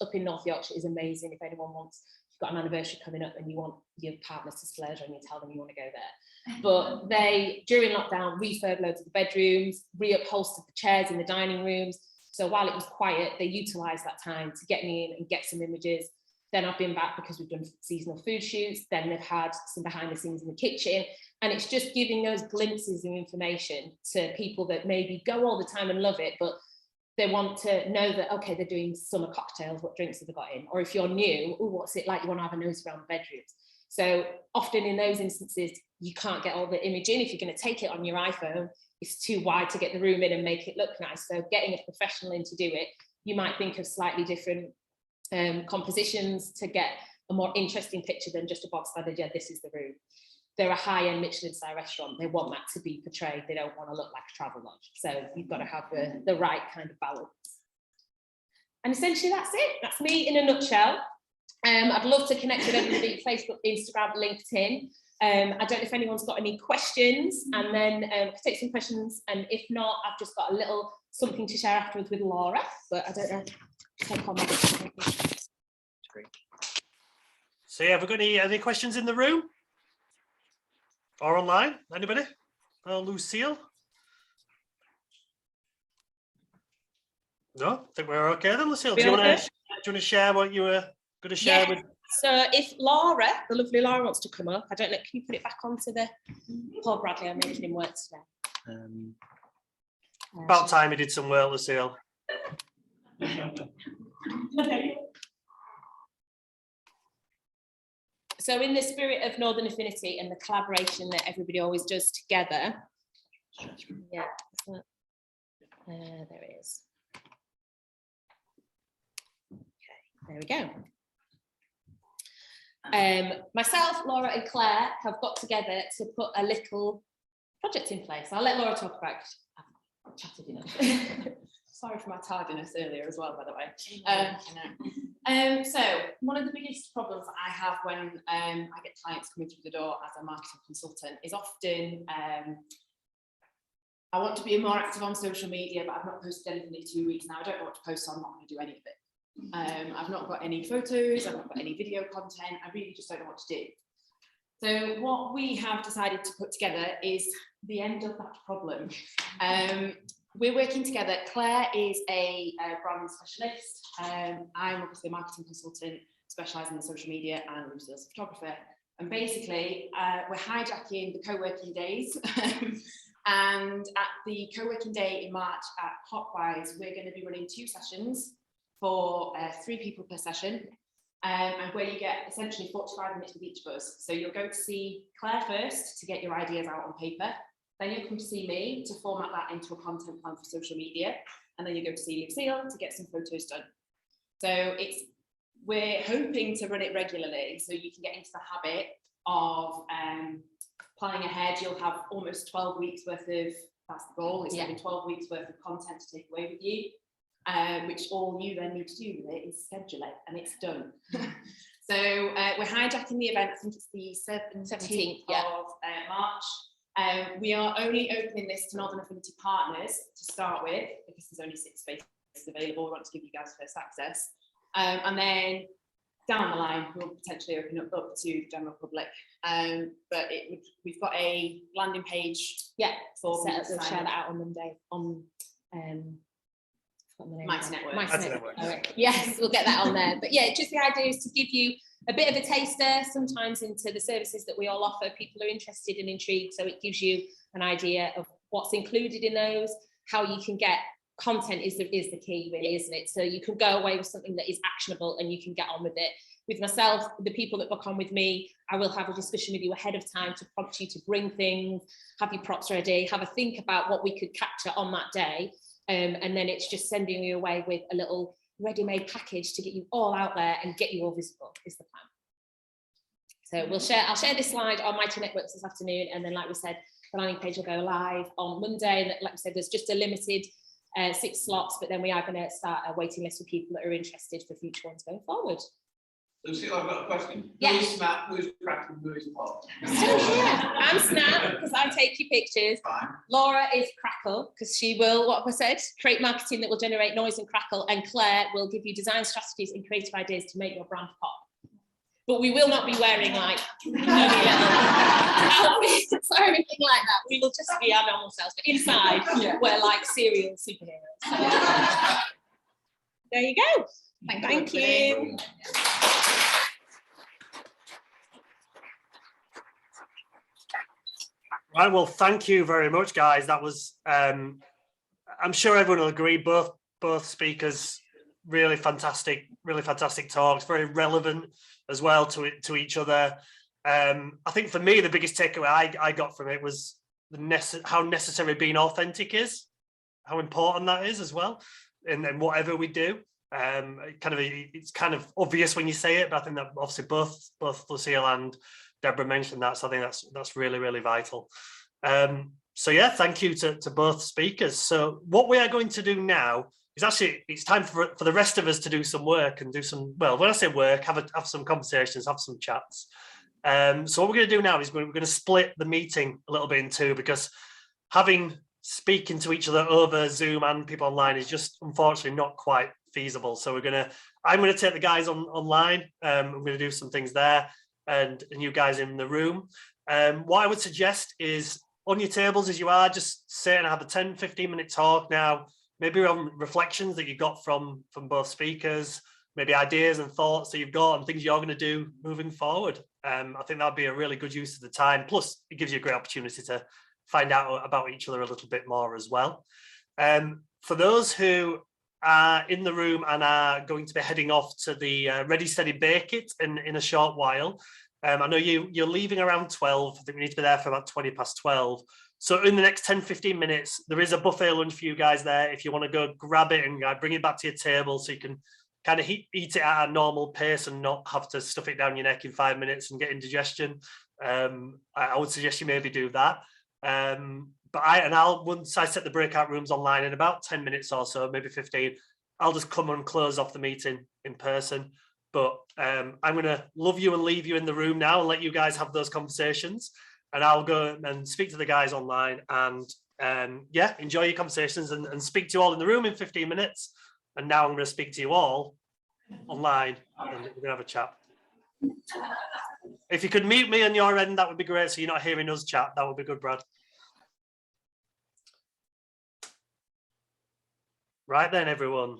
up in North Yorkshire is amazing. If anyone wants, if you've got an anniversary coming up and you want your partners to splurge on, you tell them you want to go there. But they, during lockdown, refurb loads of the bedrooms, reupholstered the chairs in the dining rooms. So while it was quiet, they utilised that time to get me in and get some images. Then I've been back because we've done seasonal food shoots. Then they've had some behind the scenes in the kitchen. And it's just giving those glimpses of information to people that maybe go all the time and love it, but they want to know that, okay, they're doing summer cocktails, what drinks have they got in? Or if you're new, oh, what's it like? You want to have a nose around the bedrooms. So often in those instances, you can't get all the image in. If you're going to take it on your iPhone, it's too wide to get the room in and make it look nice. So getting a professional in to do it, you might think of slightly different compositions to get a more interesting picture than just a box standard, yeah, this is the room. They're a high-end Michelin-star restaurant. They want that to be portrayed. They don't want to look like a travel lodge. So you've got to have the right kind of balance. And essentially that's it. That's me in a nutshell. I'd love to connect with everybody, Facebook, Instagram, LinkedIn. I don't know if anyone's got any questions, and then take some questions. And if not, I've just got a little something to share afterwards with Laura, but I don't know. Take on that. Great. So yeah, have we got any questions in the room or online? Anybody? Lucille? No, I think we're okay then, Lucille. Do you want to share what you were going to share with? So if Laura, the lovely Laura, wants to come up, I don't know, can you put it back onto the Paul Bradley? I'm making him work today. About time he did some work, Lucille. So in the spirit of Northern Affinity and the collaboration that everybody always does together, yeah, there it is. Okay, there we go. Myself, Laura and Claire have got together to put a little project in place. I'll let Laura talk about it. I've chatted enough. Sorry for my tardiness earlier as well, by the way. So one of the biggest problems that I have when I get clients coming through the door as a marketing consultant is often I want to be more active on social media, but I've not posted anything in 2 weeks now. I don't know what to post, so I'm not going to do any of it. I've not got any photos, I've not got any video content. I really just don't know what to do. So what we have decided to put together is the end of that problem. We're working together. Claire is a brand specialist. I'm obviously a marketing consultant, specialising in social media, and Lucille's a photographer. And basically, we're hijacking the co-working days. And at the co-working day in March at Hopwise, we're going to be running 2 sessions for 3 people per session. And where you get essentially 45 minutes with each of us. So you'll go to see Claire first to get your ideas out on paper. Then you'll come to see me to format that into a content plan for social media. And then you go to see Lucille to get some photos done. So we're hoping to run it regularly so you can get into the habit of planning ahead. You'll have almost 12 weeks worth of, that's the goal, it's having 12 weeks worth of content to take away with you, which all you then need to do with it is schedule it, and it's done. So we're hijacking the event, I think it's the 17th of March. We are only opening this to Northern Affinity partners to start with, because there's only 6 spaces available. We want to give you guys first access. And then down the line, we'll potentially open up to the general public. But we've got a landing page. Yeah, for we'll share that out on Monday on Mighty Network. Yes, we'll get that on there. But yeah, just the idea is to give you a bit of a taster sometimes into the services that we all offer. People are interested and intrigued, so it gives you an idea of what's included in those, how you can get content is the key, really, isn't it? So you can go away with something that is actionable and you can get on with it. With myself, the people that book on with me, I will have a discussion with you ahead of time to prompt you to bring things, have your props ready, have a think about what we could capture on that day. And then it's just sending you away with a little ready-made package to get you all out there and get you all visible is the plan. So I'll share this slide on Mighty Networks this afternoon, and then, like we said, the landing page will go live on Monday. And like we said, there's just a limited 6 slots, but then we are going to start a waiting list for people that are interested for future ones going forward. Lucille, I've got a question. Yes. Who's Snap, who's cracking, who's pop? So yeah, I'm Snap because I take your pictures. Fine. Laura is Crackle because she will, what have I said? Create marketing that will generate noise and crackle. And Claire will give you design strategies and creative ideas to make your brand pop. But we will not be wearing like outfits or anything like that. We will just be our normal selves. But inside, we're like serial superheroes. So, there you go. Thank you. Right, well, thank you very much, guys. That was, I'm sure everyone will agree, both speakers, really fantastic talks, very relevant as well to each other. I think for me, the biggest takeaway I got from it was how necessary being authentic is, how important that is as well, and whatever we do. It's kind of obvious when you say it, but I think that obviously both Lucille and Deborah mentioned that, so I think that's really, really vital. So yeah, thank you to both speakers. So what we are going to do now is actually, it's time for the rest of us to do some work and do some, well, when I say work, have some conversations, have some chats. So what we're going to do now is we're going to split the meeting a little bit in two, because speaking to each other over Zoom and people online is just unfortunately not quite feasible. So I'm going to take the guys online. I'm going to do some things there, and you guys in the room. What I would suggest is on your tables as you are, just sit and have a 10-15 minute talk now, maybe on reflections that you got from both speakers, maybe ideas and thoughts that you've got and things you're going to do moving forward. I think that'd be a really good use of the time. Plus, it gives you a great opportunity to find out about each other a little bit more as well. For those who are in the room and are going to be heading off to the Ready, Steady, Bake It in a short while, I know you're leaving around 12. I think we need to be there for about 20 past 12. So in the next 10-15 minutes, there is a buffet lunch for you guys there. If you want to go grab it and bring it back to your table so you can kind of eat it at a normal pace and not have to stuff it down your neck in 5 minutes and get indigestion. I would suggest you maybe do that. But once I set the breakout rooms online in about 10 minutes or so, maybe 15, I'll just come and close off the meeting in person. But I'm going to love you and leave you in the room now and let you guys have those conversations. And I'll go and speak to the guys online and yeah, enjoy your conversations and speak to you all in the room in 15 minutes. And now I'm going to speak to you all online and we're going to have a chat. If you could mute me on your end, that would be great. So you're not hearing us chat. That would be good, Brad. Right then, everyone.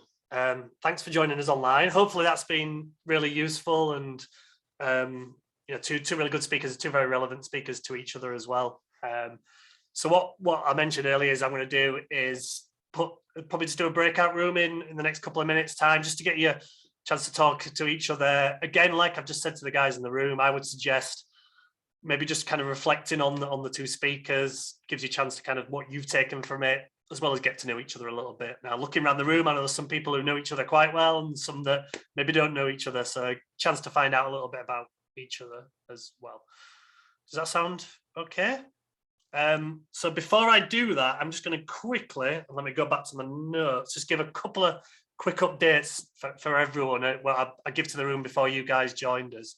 Thanks for joining us online. Hopefully that's been really useful, and two really good speakers, two very relevant speakers to each other as well. So what I mentioned earlier is I'm going to do is probably just do a breakout room in the next couple of minutes time, just to get you a chance to talk to each other. Again, like I've just said to the guys in the room, I would suggest maybe just kind of reflecting on the two speakers, gives you a chance to kind of what you've taken from it, as well as get to know each other a little bit. Now, looking around the room, I know there's some people who know each other quite well and some that maybe don't know each other. So a chance to find out a little bit about each other as well. Does that sound okay? So before I do that, I'm just going to quickly, let me go back to my notes, just give a couple of quick updates for everyone. Well, I give to the room before you guys joined us.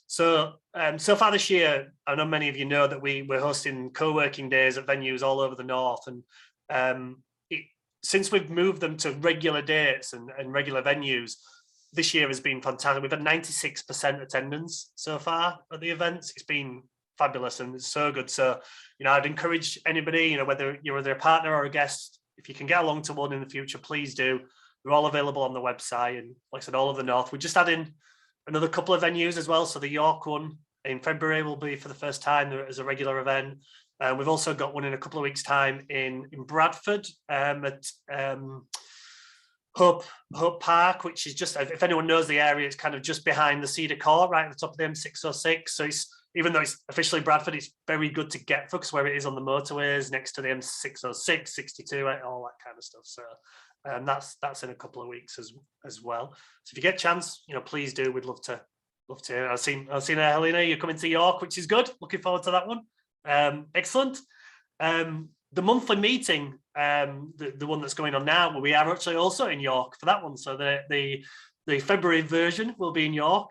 So far this year, I know many of you know that we're hosting co-working days at venues all over the north, and since we've moved them to regular dates and regular venues, this year has been fantastic. We've had 96% attendance so far at the events. It's been fabulous and it's so good. So, I'd encourage anybody, whether you're a partner or a guest, if you can get along to one in the future, please do. They're all available on the website, and like I said, all over the north. We just add in another couple of venues as well. So the York one in February will be for the first time as a regular event. We've also got one in a couple of weeks' time in Bradford at Hope Park, which is just, if anyone knows the area, it's kind of just behind the Cedar Court, right at the top of the M606. So even though it's officially Bradford, it's very good to get for, because where it is on the motorways next to the M606, 62, all that kind of stuff. So that's in a couple of weeks as well. So if you get a chance, please do. We'd love to. I've seen Helena, you're coming to York, which is good. Looking forward to that one. Excellent. The monthly meeting, the one that's going on now, we are actually also in York for that one. So the February version will be in York.